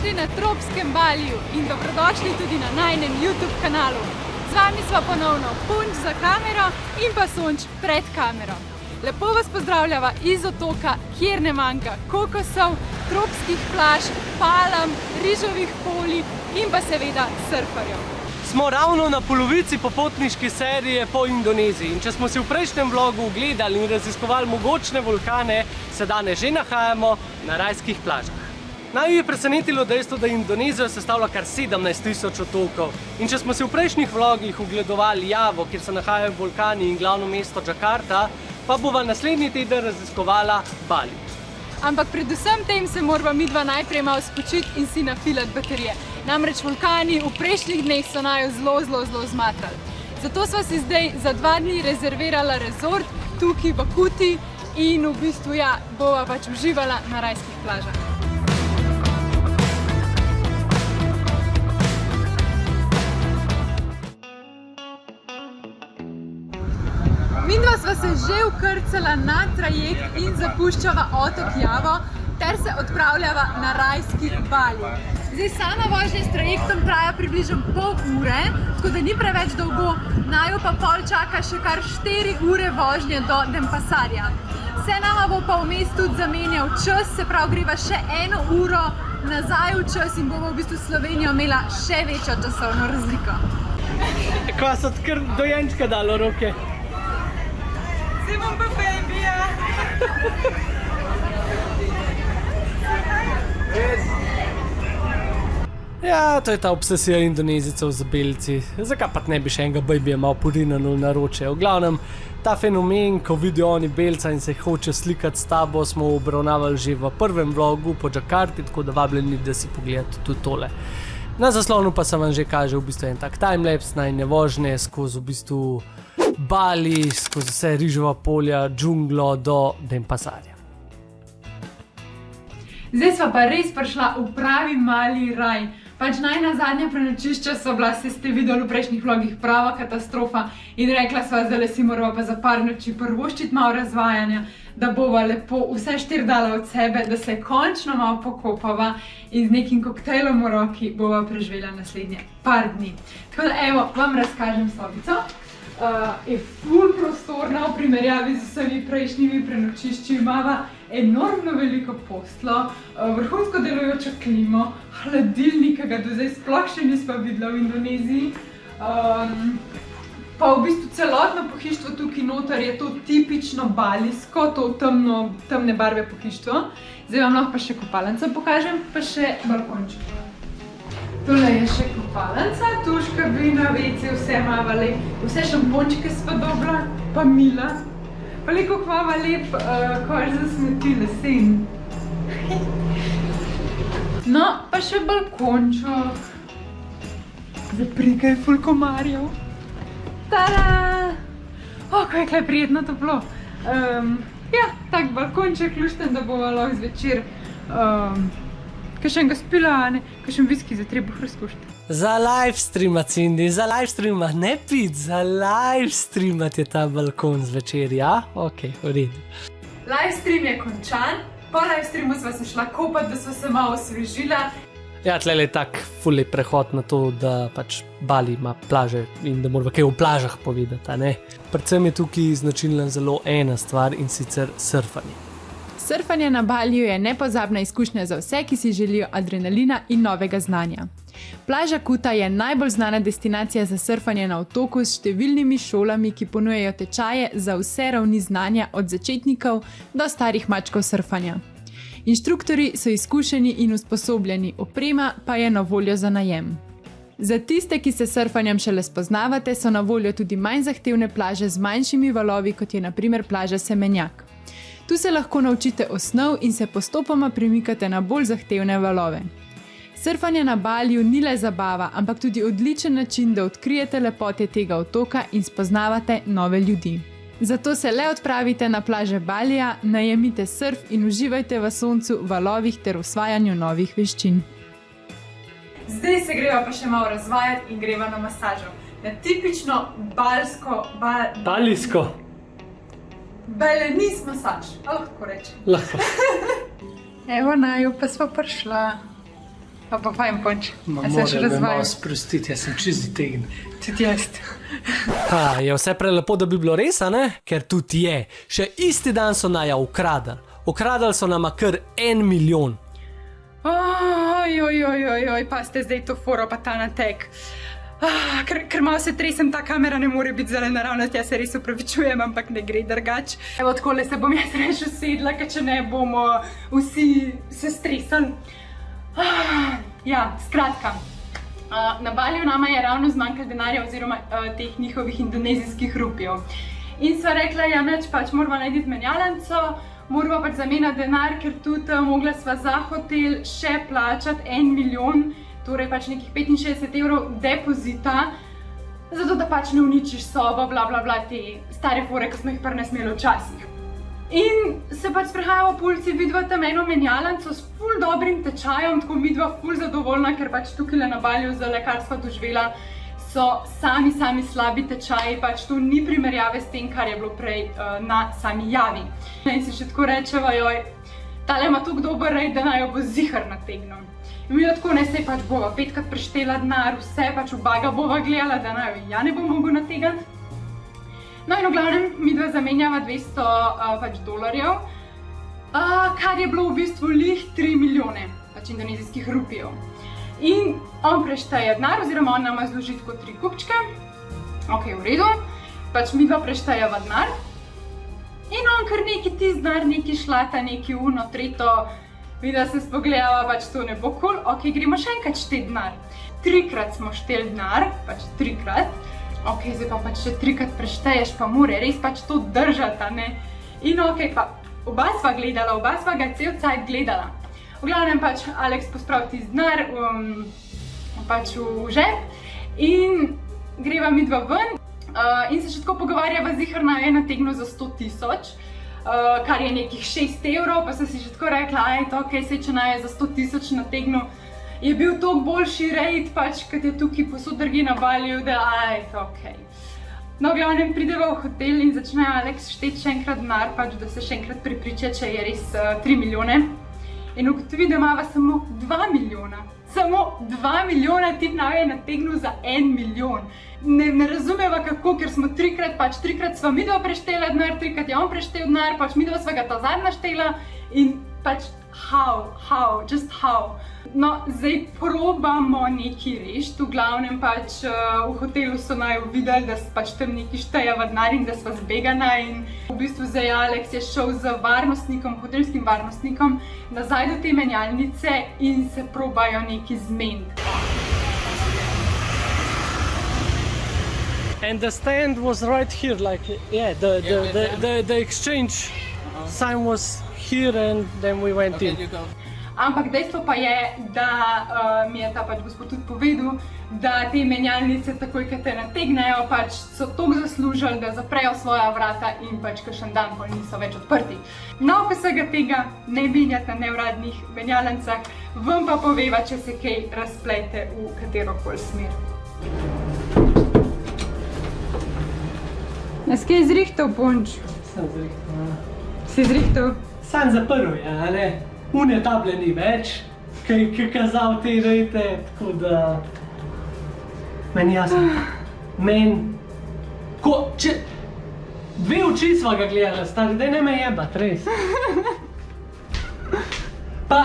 Dobrodošli na tropskem Baliju in dobrodošli tudi na najnem YouTube kanalu. Z vami sva ponovno Punč za kamero in pa Sonč pred kamero. Lepo vas pozdravljava iz otoka, kjer ne manjka kokosov, tropskih plaž, palm, rižovih polj in pa seveda surfarjev. Smo ravno na polovici popotniške serije po Indoneziji in če smo si v prejšnjem vlogu ogledali in raziskovali mogočne vulkane, se danes že nahajamo na rajskih plažah. Naj je presenetilo dejstvo, da Indonezijo sestavlja kar 17.000 otokov. In če smo si v prejšnjih vlogih ogledovali Javo, kjer se nahajajo vulkani in glavno mesto Džakarta, pa bova naslednji teden raziskovala Bali. Ampak predvsem tem se morava midva najprej malo spočiti in si nafilati baterije. Namreč vulkani v prejšnjih dneh so naju zelo zmatrali. Zato sva si zdaj za 2 dni rezervirala resort tukaj v Kuti in v bistvu bova pač uživala na rajskih plažah. Midva sva se že vkrcala na trajekt in zapuščava otok Javo ter se odpravljava na rajski Bali. Zdaj sama vožnja s trajektom traja približno pol ure, tako da ni preveč dolgo, naju pa pol čaka še kar 4 ure vožnje do Denpasarja. Se nama bo pa vmes tudi zamenjal čas, se pravi greva še 1 uro nazaj v čas in bomo v bistvu Slovenijo imela še večjo časovno razliko. Kva so kar dojenčka dalo roke? Zdaj bom pa babija! Ja, to je ta obsesija Indonezijcev z belci. Zakaj pa ne bi še enega babija malo porinanul na roče? V glavnem, ta fenomen, ko vidijo oni belca in se hoče slikati s tabo, smo obravnavali že v prvem vlogu po Džakarti, tako da vabljeni, da si pogledate tudi tole. Na zaslonu pa se vam že kaže v bistvu en tak timelapse najne vožnje skozi v bistvu Bali, skozi vse rižova polja, džunglo do Denpasarja. Zdaj sva pa res prišla v pravi mali raj. Pač najna zadnja prenočišča so bila, se ste videli v prejšnjih vlogih, prava katastrofa in rekla sva, zdaj si morava pa za par noči prvoščiti malo razvajanja, da bova lepo vse 4 dala od sebe, da se končno malo pokopava in z nekim koktejlom v roki bova preživela naslednje par dni. Tako da evo, vam razkažem sobico. Je ful prostorna v primerjavi z vsemi prejšnjimi prenočišči, imava enormno veliko posteljo, vrhunsko delujočo klimo, hladilnik, ki ga do zdaj sploh še nisva videla v Indoneziji. Pa v bistvu celotno pohištvo tukaj noter je to tipično balijsko, to temne barve pohištvo. Zdaj vam lahko pa še kopalnico pokažem, pa še balkonček. Tole je še kopalnica, tuš, kabina, WC, vse imava lep, vse šampončke sva dobila, pa mila. Pa koliko imava lep koš za smeti lesen. No, pa še balkonček. Zaprikaj ful komarjev. Tada! O, kako je tukaj prijetno toplo. Ja, tak balkonček lušten, da bova lahko zvečer kakšnega spila, kakšen viski za trebuh razkušati. Za livestreama, Cindy, za livestreama, ne pit, za livestreamat je ta balkon zvečer, ja? Ok, v redu. Livestream je končan, po livestreamu sva se šla kopati, da sva se malo osvežila. Ja, tlele je tak ful lep prehod na to, da pač Bali ima plaže in da moramo kaj o plažah povedati, a ne? Predvsem je tukaj značilna zelo ena stvar in sicer surfanje. Surfanje na Baliju je nepozabna izkušnja za vse, ki si želijo adrenalina in novega znanja. Plaža Kuta je najbolj znana destinacija za surfanje na otoku s številnimi šolami, ki ponujajo tečaje za vse ravni znanja od začetnikov do starih mačkov surfanja. Inštruktorji so izkušeni in usposobljeni, oprema pa je na voljo za najem. Za tiste, ki se surfanjem šele spoznavate, so na voljo tudi manj zahtevne plaže z manjšimi valovi, kot je na primer plaža Semenjak. Tu se lahko naučite osnov in se postopoma premikate na bolj zahtevne valove. Surfanje na Baliju ni le zabava, ampak tudi odličen način, da odkrijete lepote tega otoka in spoznavate nove ljudi. Zato se le odpravite na plaže Balija, najemite surf in uživajte v soncu, valovih ter osvajanju novih veščin. Zdaj se greva pa še malo razvajati in greva na masažo. Na tipično Balijsko. Belenis masaž, lahko rečem. Lahko. Evo naju, pa sva prišla. Pa fajn punč. Moram me malo sprostiti, jaz sem čisti tegen. Tudi jaz. Je vse prelepo, da bi bilo res, a ne? Ker tudi je. Še isti dan so naja ukradali. Ukradali so nama kar 1 milijon. Pa ste zdaj to foro pa ta natek. Ker malo se tresem, ta kamera ne more biti zelo naravnost, jaz se res upravičujem, ampak ne gre drugače. Evo, takole se bom jaz reč usedla, ker če ne bomo vsi se stresali. Ja, skratka, na Baliju nama je ravno zmanjkalo denarja oziroma teh njihovih indonezijskih rupijev. In sva rekla, ja neč, pač moramo narediti menjalnico, moramo pač zamenjati denar, ker tudi mogla sva za hotel še plačati 1 milijon, torej pač nekih 65 evrov depozita, zato da pač ne uničiš sobo, bla bla bla, te stare fore, ki smo jih prnes imeli včasih. In se pač sprehajamo po ulici, vidva tam eno menjalnico s ful dobrim tečajem, tako midva ful zadovoljna, ker pač tukaj na Baliju, zdaj kar sva doživela, so sami slabi tečaji, pač to ni primerjave s tem, kar je bilo prej na sami Javi. In si še tako rečeva, joj, tale ima toliko dober rej, da naj jo bo zihar nategnil. In mi jo tako ne se pač bova 5krat preštela denar, vse pač v baga bova gledala, da naj jo ja ne bo mogel nategniti. No in v glavnem, midva zamenjava 200 pač dolarjev, kar je bilo v bistvu lih 3 milijone pač indonezijskih rupijev. In on prešteje denar, oziroma on nama zloži tako 3 kupčke, ok, v redu, pač midva preštejeva denar. In on kar neki tisti denar, neki šlata, neki uno, treto, midva se spogledava, pač to ne bo cool, ok, gremo še enkrat šteti denar. 3krat smo šteli denar, pač 3krat. Ok, zdaj pa pač še 3krat prešteješ, pa more res pač to držati, ne? In ok, pa oba sva gledala, oba sva ga cel cajt gledala. V glavnem pač Alex pospravi tisti denar pač v žep in greva midva ven in se še tako pogovarjava zihar na je nategnil za 100 000, kar je nekih 6 evrov, pa sem si še tako rekla, ajde, ok, sej če naj je za 100 000 nategnil, je bil toliko boljši rejt, pač, kad je tukaj posod drgi na Baliju, da ajde, ok. No, v glavnem prideva v hotel in začne Alex šteti še enkrat denar, pač, da se še enkrat prepriča, če je res 3 milijone. In ugotovi, da imava samo 2 milijona. Samo 2 milijona tip naj je nategnil za 1 milijon. Ne razumeva kako, ker smo 3krat sva midva preštela denar, 3krat je on preštel denar, pač midva sva ga ta zadnja štela in pač just how. No, zdaj probamo nekaj rešiti, v glavnem pač v hotelu so naj videli, da pač tam nekaj štejeva denar in da sva zbegana in v bistvu zdaj Alex je šel z varnostnikom, hotelskim varnostnikom nazaj do te menjalnice in se probajo nekaj zmeniti. And the stand was right here, like, yeah, the exchange sign was here and then we went in. Ampak dejstvo pa je, da mi je ta pač gospod tudi povedal, da te menjalnice takoj, ko te nategnejo, pač so toliko zaslužili, da zaprejo svoja vrata in pač kakšen dan pol niso več odprti. No, vsega tega ne menjate na neuradnih menjalnicah, vam pa poveva, če se kaj razplete v katerokoli smer. Jaz kaj zrihtal, punč? Sem zrihtal, ja. Si zrihtal? Sam zaprl, ja, ne? Une table ni več, ki kazal te rejte, tako da... Meni jasno. Če... 2 oči sva ga gledala, stari, daj ne me jebat, res. Pa,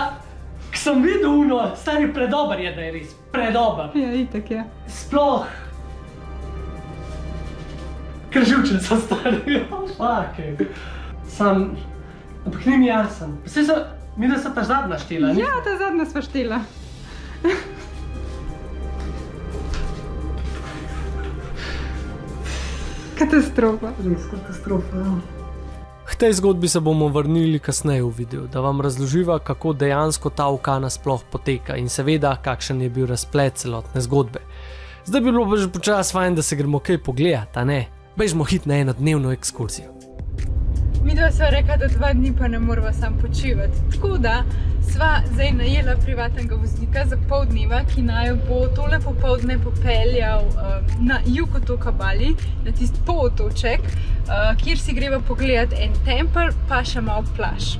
k sem videl uno, stari, predober je, da je res, predober. Ja, itak je. Sploh. Ker živčen so stari, fuck. Sam... Ampak ni mi jasen. Vse so... Mi da so ta zadnja štela, nismo? Ja, ta zadnja sva štela. Katastrofa. Res katastrofa, ja. K tej zgodbi se bomo vrnili kasneje v videu, da vam razloživa, kako dejansko ta ukana sploh poteka in seveda, kakšen je bil razplet celotne zgodbe. Zdaj bi bilo pa že počas fajn, da se gremo kaj pogledat, a ne? Bežmo hit na enodnevno ekskurzijo. Midva sva rekla, da 2 dni pa ne morava sam počivati. Tako da sva zdaj najela privatnega voznika za pol dneva, ki naj bo tole popoldne popeljal na jug otoka Bali, na tisti polotoček, kjer si greva pogledat en tempelj, pa še malo plaž.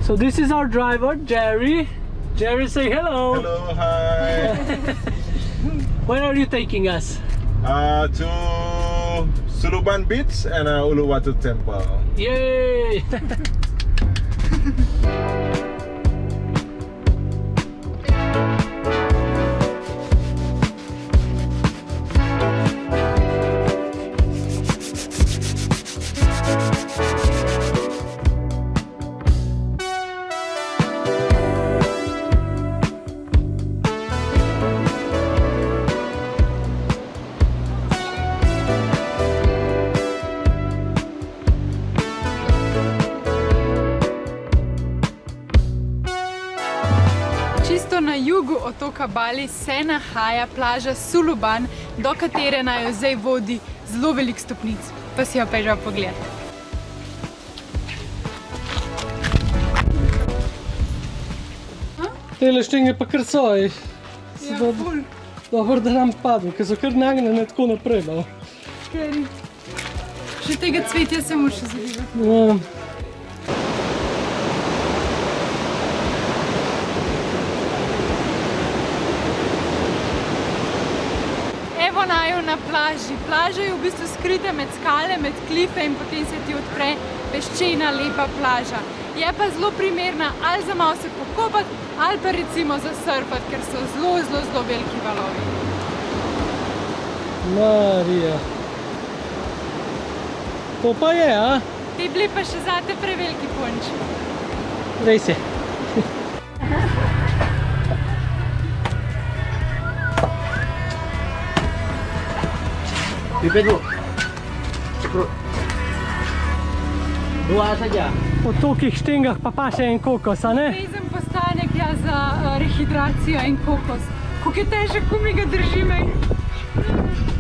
So this is our driver, Jerry. Jerry, say hello. Hello, hi. Where are you taking us? To Suluban Beach and Uluwatu Temple. Yay! Čisto na jugu otoka Bali se nahaja plaža Suluban, do katere naj jo zdaj vodi zelo velik stopnic. Pa si jo pežal pogled. Tele štenge pa kar so. Dobro, da nam padlo, ker so kar nagnjene tako naprej. No. Še tega cvetja se moraš zavivati. Ja. Evo naju na plaži. Plaža je v bistvu skrita med skale, med klife in potem se ti odpre peščena lepa plaža. Je pa zelo primerna ali za malo se pokopati ali pa recimo za surfati, ker so zelo veliki valovi. Marija. To pa je, a? Ti bili pa še zate preveliki punč. Res je. Po tolikih štengah pa še en kokos, a ne? Rezen postanek za rehidracijo in kokos. Koliko je težek, ko mi ga držime.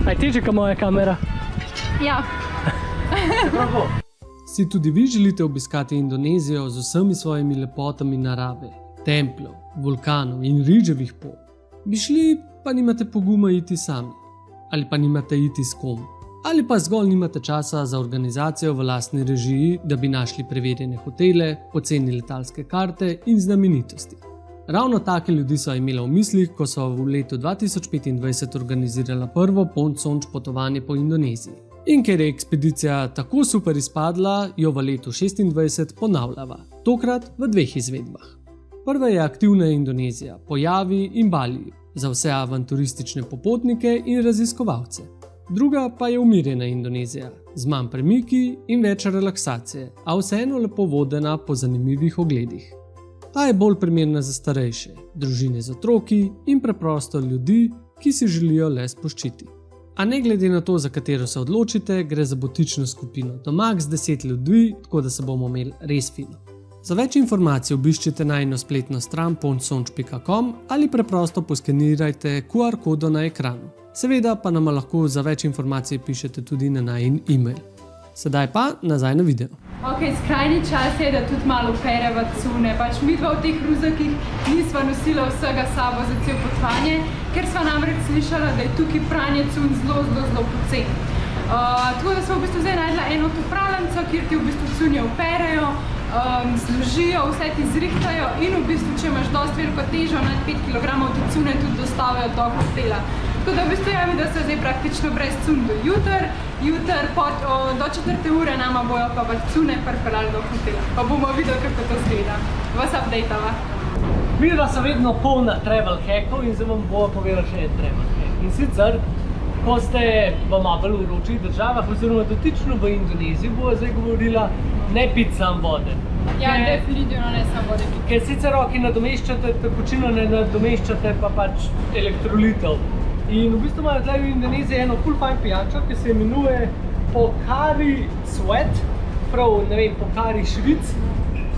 Aj teže kot moja kamera. Ja. Si tudi vi želite obiskati Indonezijo z vsemi svojimi lepotami narave, templjev, vulkanov in riževih pol? Bi šli, pa nimate poguma iti sami? Ali pa nimate iti s kom? Ali pa zgolj nimate časa za organizacijo v lastni režiji, da bi našli preverjene hotele, poceni letalske karte in znamenitosti? Ravno take ljudi so imela v mislih, ko so v letu 2025 organizirala prvo Pond-Sonč potovanje po Indoneziji. In ker je ekspedicija tako super izpadla, jo v letu 2026 ponavljava, tokrat v 2 izvedbah. Prva je aktivna Indonezija, po Javi in Baliju, za vse avanturistične popotnike in raziskovalce. Druga pa je umirjena Indonezija, z manj premiki in več relaksacije, a vseeno lepo vodena po zanimivih ogledih. Ta je bolj primerna za starejše, družine z otroki in preprosto ljudi, ki si želijo le spočiti. A ne glede na to, za katero se odločite, gre za butično skupino do max 10 ljudi, tako da se bomo imeli res fino. Za več informacij obiščite najino spletno stran pondsonč.com ali preprosto poskenirajte QR kodo na ekranu. Seveda pa nam lahko za več informacij pišete tudi na najin e-mail. Sedaj pa nazaj na video. Ok, skrajni čas je, da tudi malo opereva cune. Pač mi dva v teh ruzakih nisva nosila vsega sabo za cel potovanje, ker sva namreč slišala, da je tukaj pranje cun zelo poceni. Tako da sva v bistvu zdaj najdla eno popravljanco, kjer ti v bistvu cunje operejo, zložijo, vse ti zrihtajo in v bistvu, če imaš dosti veliko težo, nad 5 kg, ti cune tudi dostavijo do hotela. Tako da v bistvu javi, da so zdaj praktično brez cun do jutr, do 4. ure nama bojo pa cune pripeljali do hotela. Pa bomo videli, kako to zgleda. Vas updateava. Videla sem vedno polna travel hackov in zdaj vam bo povedala še en travel hack. In sicer, ko ste v malo bolj vročih državah, oziroma dotično v Indoneziji, bo zdaj govorila, ne piti sam vode. Ja, definitivno ne sam vode piti. Ker sicer nadomeščate tekočino, ne nadomeščate pa pač elektrolitov. In v bistvu imajo tukaj v Indoneziji eno ful fajn pijačo, ki se imenuje Pocari Sweat, prav, ne vem, Pocari Švic,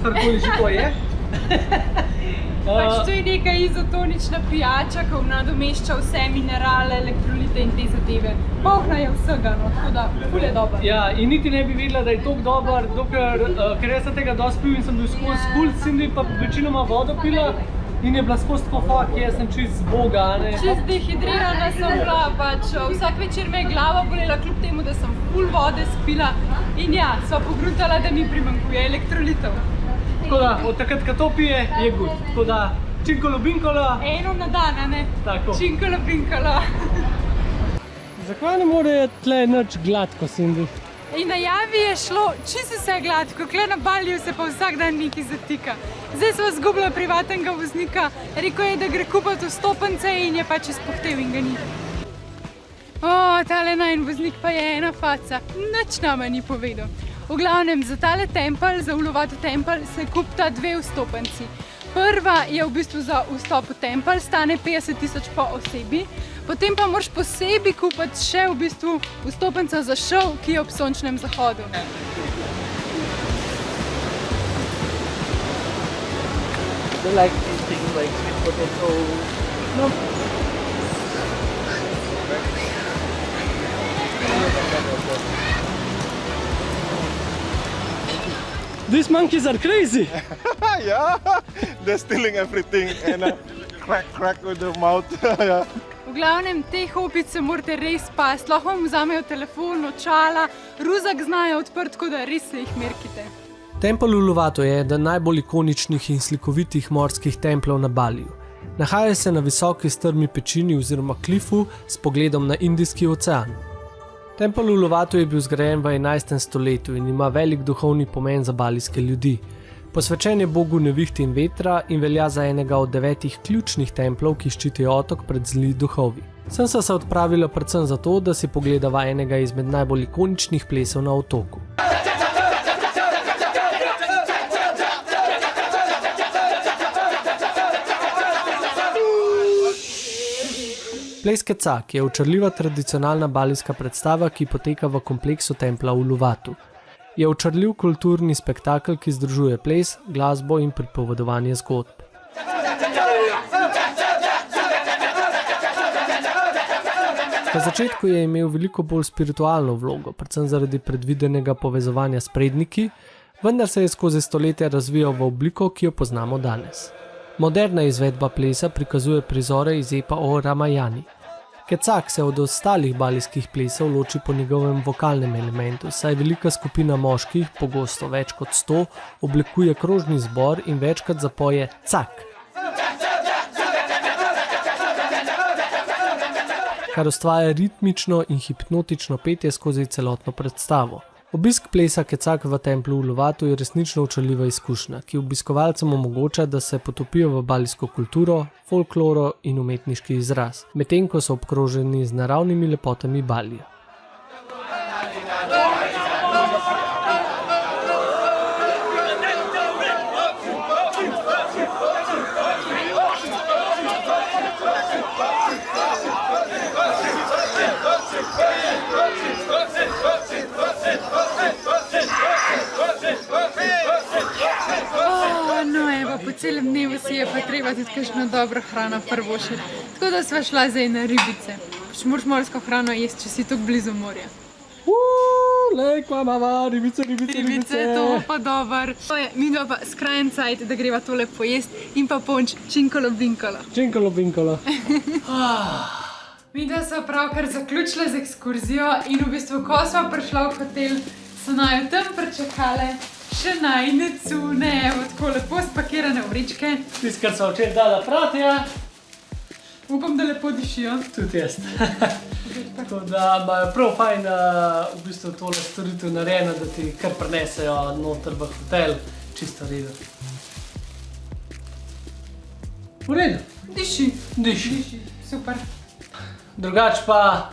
karkoli že to je. Pač to je neka izotonična pijača, ki nadomešča vse minerale, elektrolite in te zadeve. Polna je vsega, no, tako da ful je dober. Ja, in niti ne bi vedela, da je toliko dober, dokler, ker jaz sem tega dosti pil in sem bil skozi kult, sem pa večinoma vodo pila. In je bila skozi tako fakt, jaz sem čist zboga, ne? Čist dehidrirana sem bila, pač vsak večer me je glava bolela, kljub temu, da sem ful vode spila. In ja, sva pogruntala, da mi primanjkuje elektrolitov. Tako da, od takrat, ko to pije, je good. Tako da, Činkolo binkolo. Eno na dan, a ne? Tako. Činkolo binkolo. Zakaj ne more tle nič gladko, Cindy? In na javi je šlo čisto vse gladko, kle na Baliju se pa vsak dan nekaj zatika. Zdaj smo zgubili privatnega voznika, rekel je, da gre kupiti vstopnice in je pač izpuhtel in ga ni. Tale najin voznik pa je ena faca, nič nama ni povedal. V glavnem, za tale tempelj, za Uluwatu tempelj, se kupta 2 vstopnici. Prva je v bistvu za vstop v tempelj, stane 50.000 po osebi. Potem pa moraš posebej kupiti še v bistvu vstopnico za šov, ki je ob sončnem zahodu. Like these things like sweet potato. No. These monkeys are crazy. Yeah, they're stealing everything and crack with their mouth. Yeah. V glavnem, te hobice morate res pasti, lahko vam vzamejo telefon, očala, ruzak znajo odprt, tako da res se jih merkite. Tempelj Uluwatu je eden najbolj ikoničnih in slikovitih morskih templov na Baliju. Nahaja se na visoki strmi pečini oziroma klifu s pogledom na Indijski ocean. Tempelj Uluwatu je bil zgrajen v 11. stoletju in ima velik duhovni pomen za balijske ljudi. Posvečen je bogu nevihte in vetra in velja za enega od 9 ključnih templov, ki ščitijo otok pred zli duhovi. Sem se odpravila predvsem zato, da si pogledava enega izmed najbolj ikoničnih plesov na otoku. Ples Kecak je očarljiva tradicionalna balijska predstava, ki poteka v kompleksu templa Uluwatu. Je očarljiv kulturni spektakel, ki združuje ples, glasbo in pripovedovanje zgodb. Na začetku je imel veliko bolj spiritualno vlogo, predvsem zaradi predvidenega povezovanja s predniki, vendar se je skozi stoletja razvijal v obliko, ki jo poznamo danes. Moderna izvedba plesa prikazuje prizore iz epa o Ramayani. Kecak se od ostalih balijskih plesov loči po njegovem vokalnem elementu, saj velika skupina moških, pogosto več kot 100, oblikuje krožni zbor in večkrat zapoje cak, kar ustvarja ritmično in hipnotično petje skozi celotno predstavo. Obisk plesa Kecak v templju Uluwatu je resnično očarljiva izkušnja, ki obiskovalcem omogoča, da se potopijo v balijsko kulturo, folkloro in umetniški izraz, medtem ko so obkroženi z naravnimi lepotami Balija. Po celem dnevu si je pa treba tudi kakšno dobro hrano prvošiti. Tako da sva šla zdaj na ribice. Pač moraš morsko hrano jesti, če si tako blizu morja. Lej, kva mama, ribice. Ribice, to pa dober. Mi dva pa skrajen cajt, da greva tole pojesti in pa ponč činkolo binkolo. Činkolo binkolo. Mi dva sva pravkar zaključila z ekskurzijo in v bistvu, ko sva prišla v hotel, so naju tam pričakale še najine cune, evo tako lepo spakirane vrečke. Tisto, kar so včeraj dala pratja. Upam, da lepo dišijo. Tudi jaz. Tako da imajo prav fajn v bistvu tole storitev narejeno, da ti kar prinesejo noter v hotel, čisto redo. V redu. Diši. Super. Drugač pa,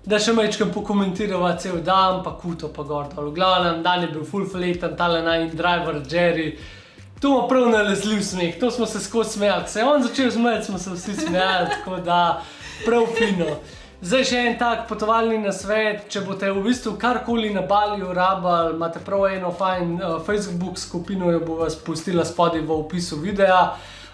da še majčkam pokomentirava cel dan, pa kuto, pa gor dol. V glavnem, dan je bil full fleten, tale najin driver Jerry. To ima prav nalezljiv smeh, to smo se skozi smejali. Se je on začel smejati, smo se vsi smejali, tako da prav fino. Zdaj še en tak potovalni nasvet, če boste v bistvu karkoli na Baliju rabili, imate prav eno fajn Facebook skupino, jo bo vas pustila spodaj v opisu videa.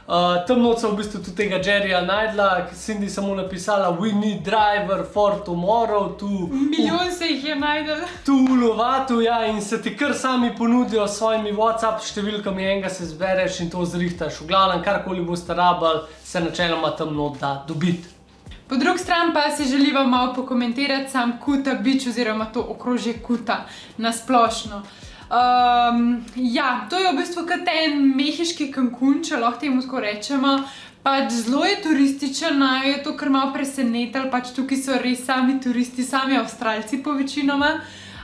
Tam noč sem v bistvu tudi tega Jerryja najdla, Cindy samo napisala "We need driver for tomorrow to..." Milijon se jih je najdel. Tu v Uluwatu, ja, in se ti kar sami ponudijo s svojimi WhatsApp številkami, enega se zbereš in to zrihtaš. V glavnem, karkoli boste rabili, se načeloma tam not da dobiti. Po drugi strani pa si želiva malo pokomentirati sam Kuta Beach oziroma to okrožje Kuta na splošno. Ja, to je v bistvu kot en mehiški Cancun, če lahko temu tako rečemo. Pač zelo je turističen, je to kar malo presenetilo, pač tukaj so res sami turisti, sami Avstralci po večinoma.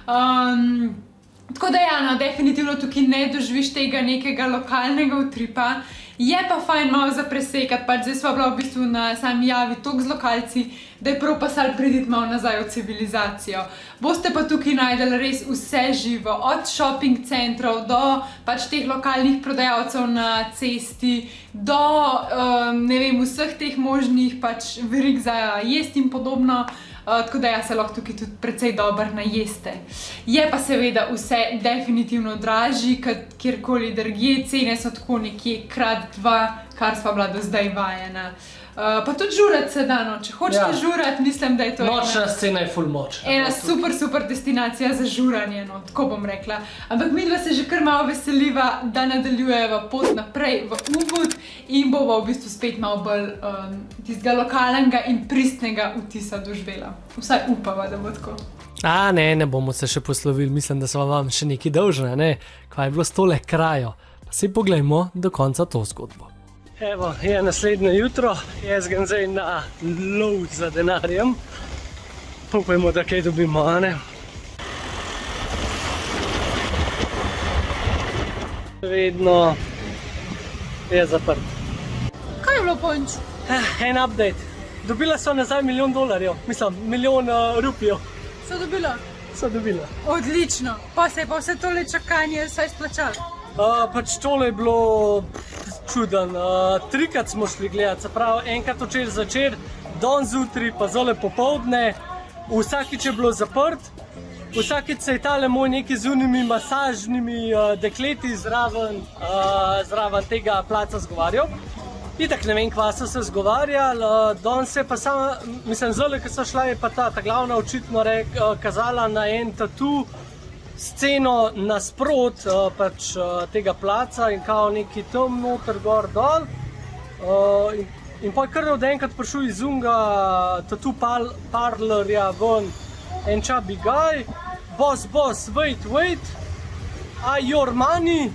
Tako da ja, no, definitivno tukaj ne doživiš tega nekega lokalnega utripa. Je pa fajn malo za presekati, pač zdaj sva bila v bistvu na sami javi toliko z lokalci, da je prav pasal priditi malo nazaj v civilizacijo. Boste pa tukaj najdeli res vse živo, od shopping centrov do pač teh lokalnih prodajalcev na cesti, do ne vem, vseh teh možnih pač verig za jest in podobno. Tako da ja, se lahko tukaj tudi precej dobro najeste. Je pa seveda vse definitivno dražji, kot kjerkoli drugje, cene so tako nekje krat 2, kar sva bila do zdaj vajena. Pa tudi žurati se da, no. Če hočete žurati, mislim, da je to Nočna scena je ful močna. ena super destinacija za žuranje, no, tako bom rekla. Ampak midva se že kar malo veseliva, da nadaljujeva pot naprej v Ubud in bova v bistvu spet malo bolj tistega lokalnega in pristnega vtisa doživela. Vsaj upava, da bo tako. Ne bomo se še poslovili, mislim, da smo vam še nekaj dolžne, ne? Kaj je bilo s tole krajo. Pa si poglejmo do konca to zgodbo. Evo, je naslednje jutro, jaz grem zdaj na lov za denarjem. Upajmo, da kaj dobimo, ne? Vedno je zaprt. Kaj je bilo, Ponč? En update. Dobila so nazaj $1 milijon, mislim, $1 milijon rupijev. So dobila? So dobila. Odlično. Pa se je pa vse tole čakanje vsaj splačalo. Pač tole je bilo čuden. 3krat smo šli gledati, se pravi, enkrat včeraj zvečer, danes zjutraj, pa zole popoldne. Vsakič je bilo zaprt, vsakič se je tale moj neki z unimi masažnimi dekleti zraven tega placa zgovarjal. Itak ne vem, kva so se zgovarjali, danes je pa sama, mislim, zole, ko so šla, je pa ta glavna očitno kazala na en tatu sceno nasprot pač tega placa in kao neki tam noter, gor, dol. In pa je kar od enkrat prišel iz unga tattoo parlorja ven en chubby guy. Boss, wait, your money?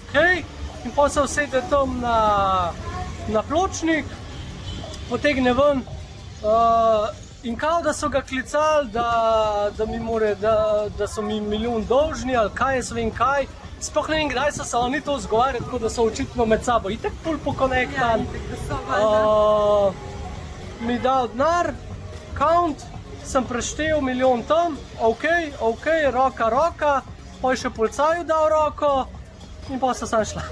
Okay. In pa se usede tam na pločnik, potegne ven in kao, da so ga klicali, da so mi $1 milijon dolžni ali kaj, jaz vem kaj. Sploh ne vem, kdaj so se oni to zgovarjali, tako da so očitno med sabo itak ful pokonektan. Mi dal denar, count, sem preštel $1 milijon tam, ok, roka, pa je še policaju dal roko in pa so sam šla.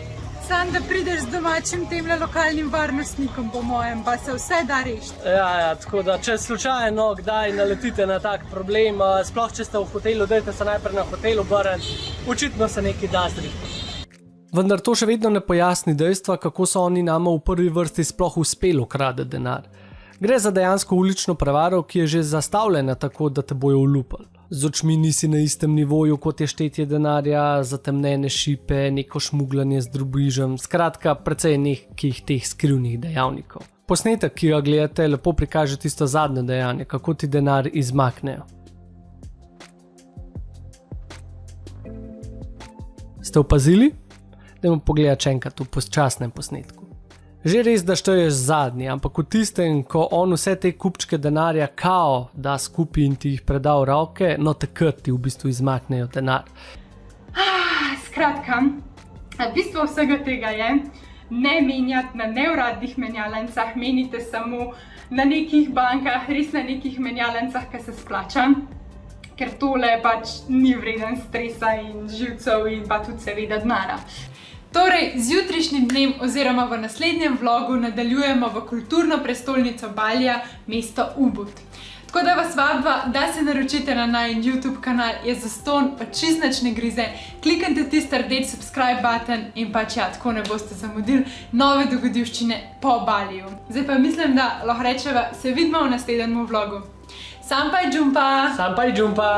Sam, da prideš z domačim temle lokalnim varnostnikom, po mojem, pa se vse da rešiti. Ja, tako da, če slučajno kdaj naletite na tak problem, sploh če ste v hotelu, dajte se najprej na hotel obrniti, očitno se nekaj da zrihtati. Vendar to še vedno ne pojasni dejstva, kako so oni nama v prvi vrsti sploh uspeli ukradeti denar. Gre za dejansko ulično prevaro, ki je že zastavljena tako, da te bojo olupali. Z očmi nisi na istem nivoju, kot je štetje denarja, zatemnjene šipe, neko šmugljanje z drobižem, skratka, precej nekih teh skrivnih dejavnikov. Posnetek, ki ga gledate, lepo prikaže tisto zadnje dejanje, kako ti denar izmaknejo. Ste opazili? Dajmo pogledati še enkrat v počasnem posnetku. Že res, da šteješ zadnji, ampak v tistem, ko on vse te kupčke denarja kao da skupaj in ti jih preda v roke, no takrat ti v bistvu izmaknejo denar. Skratka, bistvo vsega tega je ne menjati na neuradnih menjalnicah, menite samo na nekih bankah, res na nekih menjalnicah, ki se splača, ker tole pač ni vreden stresa in živcev in pa tudi seveda denara. Torej, z jutrišnjim dnem oziroma v naslednjem vlogu nadaljujemo v kulturno prestolnico Balija, mesto Ubud. Tako da vas vabva, da se naročite na najin YouTube kanal, je zastonj, pa čist nič ne grize, kliknite tisti rdeč subscribe button in pač ja, tako ne boste zamudili nove dogodivščine po Baliju. Zdaj pa mislim, da lahko rečeva, se vidimo v naslednjem vlogu. Sampai jumpa! Sampai jumpa!